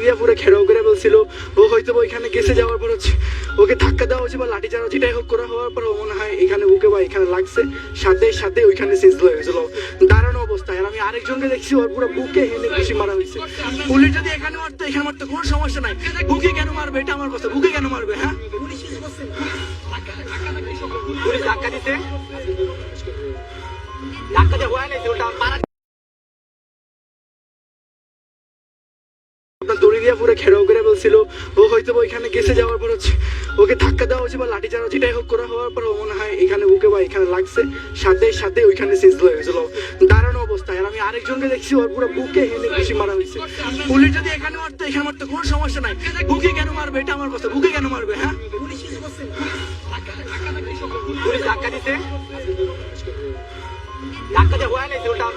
দিয়ে পুরো ঘেরাও করে বলছিল ও হয়তো ওইখানে গেছে, যাওয়ার পর হচ্ছে ওকে ধাক্কা দেওয়া হয়েছে বা লাঠি চারা যেটাই হোক করা হওয়ার পর ও মনে হয় এখানে বুকে বা এখানে লাগছে, সাথে সাথে ওইখানে শেষ হয়ে গেছিল দাঁড়ানো অবস্থায়। আর আমি আরেকজনকে দেখছি ওর পুরো বুকে হেনে খুশি মারা হয়েছে। পুলিশ যদি এখানে মারতো এখানে মারতো কোনো সমস্যা নাই, বুকে কেন মারবে এটা আমার কথা, বুকে কেন মারবে? হ্যাঁ পুলিশ ধাক্কা দিতে ধাক্কা দিয়ে হয়ে নাই ওটা মারা দড়ি দিয়ে পুরো ঘেরাও করে বলছিল ও হয়তো ওইখানে গেছে, যাওয়ার পর হচ্ছে ওকে ধাক্কা দেওয়া হয়েছে বা লাঠি চারা যেটাই হোক করা হওয়ার পর ও মনে হয় এখানে বুকে বা এখানে লাগছে, সাথে সাথে ওইখানে শেষ হয়ে গেছিল দাঁড়ানো অবস্থায়। আর আমি আরেকজনকে দেখছি ওর পুরো বুকে হেনে খুশি মারা হয়েছে। পুলিশ যদি এখানে মারতো এখানে মারতো কোনো সমস্যা নাই, বুকে কেন মারবে এটা আমার কথা, বুকে কেন মারবে? হ্যাঁ পুলিশ ধাক্কা দিতে ধাক্কা দিয়ে হয়ে নাই ওটা